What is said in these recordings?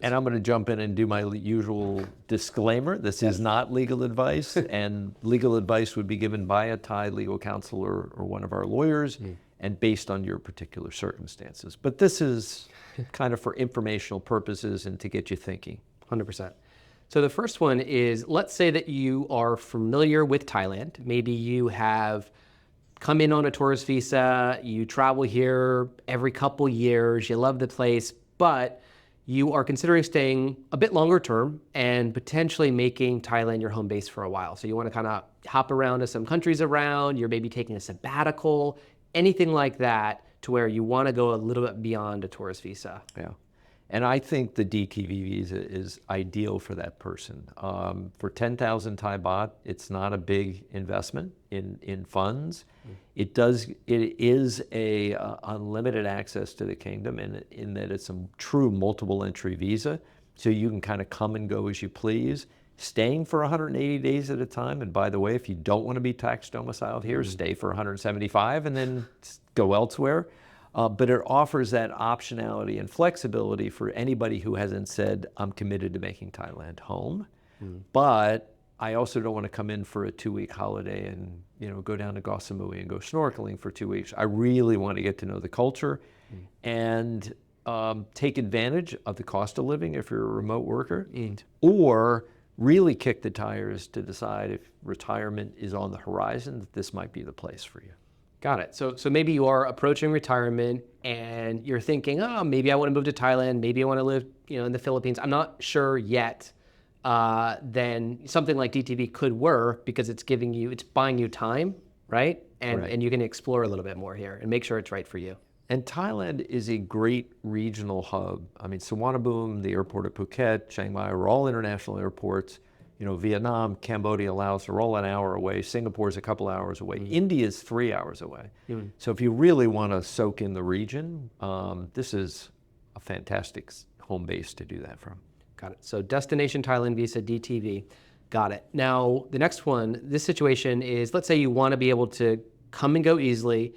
And I'm going to jump in and do my usual disclaimer. This is not legal advice, and legal advice would be given by a Thai legal counsel or one of our lawyers, and based on your particular circumstances. But this is kind of for informational purposes and to get you thinking. 100%. So the first one is, let's say that you are familiar with Thailand. Maybe you have come in on a tourist visa, you travel here every couple years, you love the place, but you are considering staying a bit longer term and potentially making Thailand your home base for a while. So you want to kind of hop around to some countries around, you're maybe taking a sabbatical, anything like that, to where you want to go a little bit beyond a tourist visa. Yeah. And I think the DTV visa is ideal for that person. For 10,000 Thai baht, it's not a big investment in funds. It is a unlimited access to the kingdom in that it's a true multiple entry visa. So you can kind of come and go as you please, staying for 180 days at a time. And by the way, if you don't want to be tax domiciled here, stay for 175 and then go elsewhere. But it offers that optionality and flexibility for anybody who hasn't said, I'm committed to making Thailand home. But I also don't want to come in for a 2-week holiday and go down to Koh Samui and go snorkeling for 2 weeks. I really want to get to know the culture and take advantage of the cost of living if you're a remote worker, or really kick the tires to decide if retirement is on the horizon, that this might be the place for you. Got it. So maybe you are approaching retirement and you're thinking, oh, maybe I want to move to Thailand. Maybe I want to live, in the Philippines. I'm not sure yet. Then something like DTV could work because it's buying you time, right? And you can explore a little bit more here and make sure it's right for you. And Thailand is a great regional hub. I mean, Suvarnabhumi, the airport at Phuket, Chiang Mai are all international airports. Vietnam, Cambodia, Laos are all an hour away. Singapore's a couple hours away. India's 3 hours away. So if you really want to soak in the region, this is a fantastic home base to do that from. Got it. So Destination Thailand Visa, DTV. Got it. Now, the next one, this situation is, let's say you want to be able to come and go easily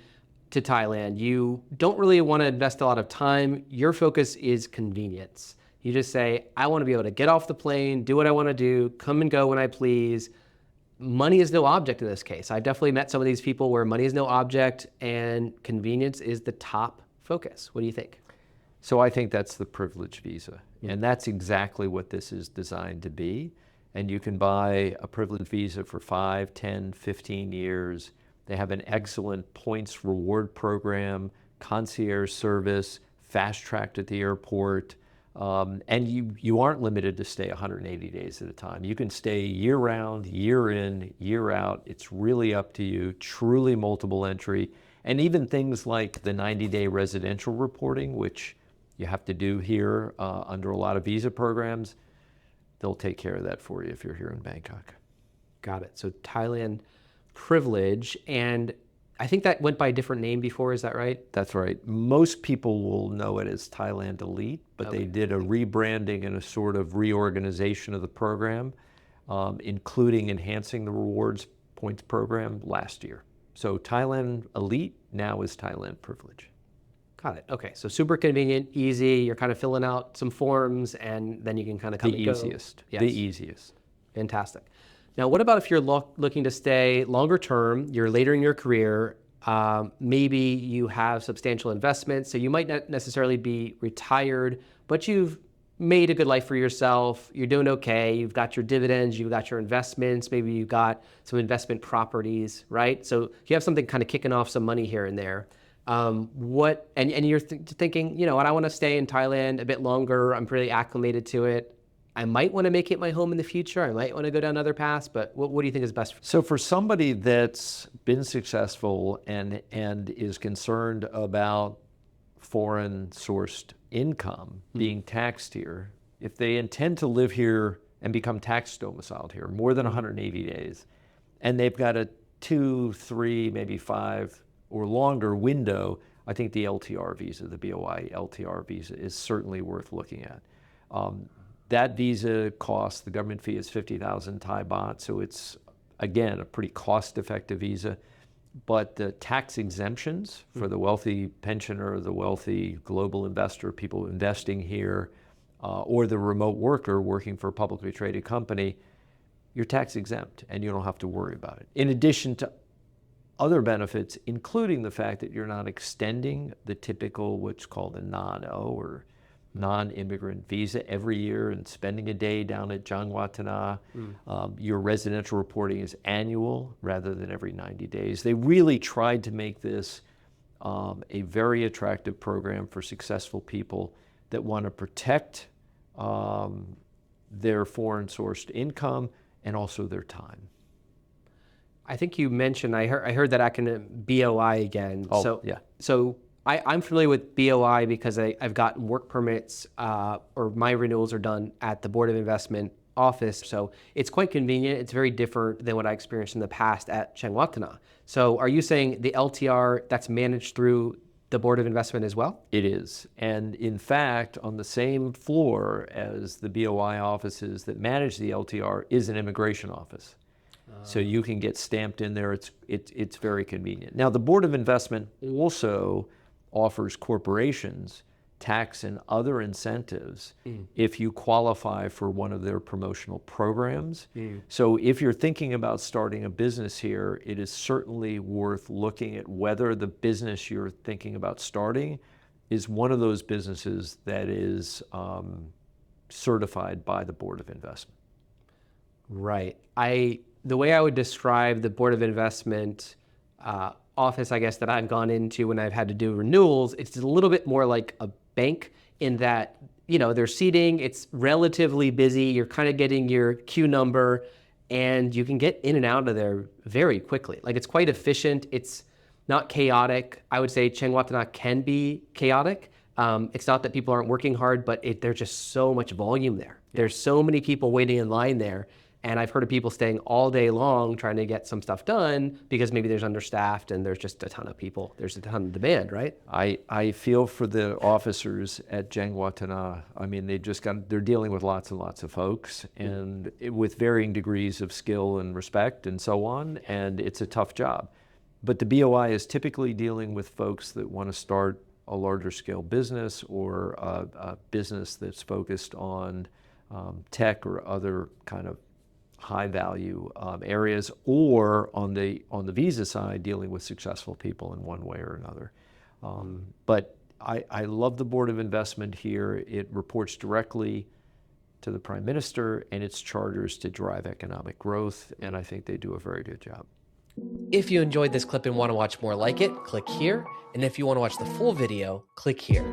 to Thailand. You don't really want to invest a lot of time. Your focus is convenience. You just say, I want to be able to get off the plane, do what I want to do, come and go when I please. Money is no object in this case. I've definitely met some of these people where money is no object and convenience is the top focus. What do you think? So I think that's the privilege visa. And that's exactly what this is designed to be. And you can buy a privilege visa for 5, 10, 15 years. They have an excellent points reward program, concierge service, fast tracked at the airport. And you aren't limited to stay 180 days at a time. You can stay year round, year in, year out. It's really up to you, truly multiple entry. And even things like the 90-day residential reporting, which you have to do here under a lot of visa programs, they'll take care of that for you if you're here in Bangkok. Got it. So Thailand Privilege, and I think that went by a different name before, is that right? That's right. Most people will know it as Thailand Elite, but they did a rebranding and a sort of reorganization of the program, including enhancing the rewards points program last year. So Thailand Elite now is Thailand Privilege. Got it. Okay. So super convenient, easy. You're kind of filling out some forms and then you can kind of come and go. The easiest. Fantastic. Now, what about if you're looking to stay longer term, you're later in your career, maybe you have substantial investments, so you might not necessarily be retired, but you've made a good life for yourself, you're doing okay, you've got your dividends, you've got your investments, maybe you've got some investment properties, right? So you have something kind of kicking off some money here and there. And you're thinking, I want to stay in Thailand a bit longer, I'm pretty acclimated to it. I might want to make it my home in the future. I might want to go down other paths, but what do you think is best? So for somebody that's been successful and is concerned about foreign sourced income being taxed here, if they intend to live here and become tax domiciled here more than 180 days, and they've got a 2, 3, maybe 5 or longer window, I think the LTR visa, the BOI LTR visa, is certainly worth looking at. That visa costs, the government fee is 50,000 Thai baht, so it's, again, a pretty cost-effective visa. But the tax exemptions for the wealthy pensioner, the wealthy global investor, people investing here, or the remote worker working for a publicly traded company, you're tax exempt and you don't have to worry about it. In addition to other benefits, including the fact that you're not extending the typical what's called a non-O or non-immigrant visa every year and spending a day down at Jangwatana. Your residential reporting is annual rather than every 90 days. They really tried to make this a very attractive program for successful people that want to protect their foreign sourced income and also their time. I think you mentioned, I heard that acronym BOI again. Oh, yeah. So I'm familiar with BOI because I've gotten work permits or my renewals are done at the Board of Investment office. So it's quite convenient. It's very different than what I experienced in the past at Chengwatana. So are you saying the LTR that's managed through the Board of Investment as well? It is. And in fact, on the same floor as the BOI offices that manage the LTR is an immigration office. So you can get stamped in there. It's very convenient. Now, the Board of Investment also offers corporations tax and other incentives if you qualify for one of their promotional programs. So if you're thinking about starting a business here, it is certainly worth looking at whether the business you're thinking about starting is one of those businesses that is certified by the Board of Investment. Right. The way I would describe the Board of Investment office, I guess, that I've gone into when I've had to do renewals, it's a little bit more like a bank in that, there's seating, it's relatively busy, you're kind of getting your queue number, and you can get in and out of there very quickly. Like, it's quite efficient, it's not chaotic. I would say Chengwatana can be chaotic. It's not that people aren't working hard, but there's just so much volume there. There's so many people waiting in line there. And I've heard of people staying all day long trying to get some stuff done because maybe there's understaffed and there's just a ton of people. There's a ton of demand, right? I feel for the officers at Jangwatana. I mean, they're dealing with lots and lots of folks and with varying degrees of skill and respect and so on. And it's a tough job. But the BOI is typically dealing with folks that want to start a larger scale business or a business that's focused on tech or other kind of high value areas, or on the visa side, dealing with successful people in one way or another. But I love the Board of Investment here. It reports directly to the Prime Minister, and its charter is to drive economic growth, and I think they do a very good job. If you enjoyed this clip and want to watch more like it, click here. And if you want to watch the full video, click here.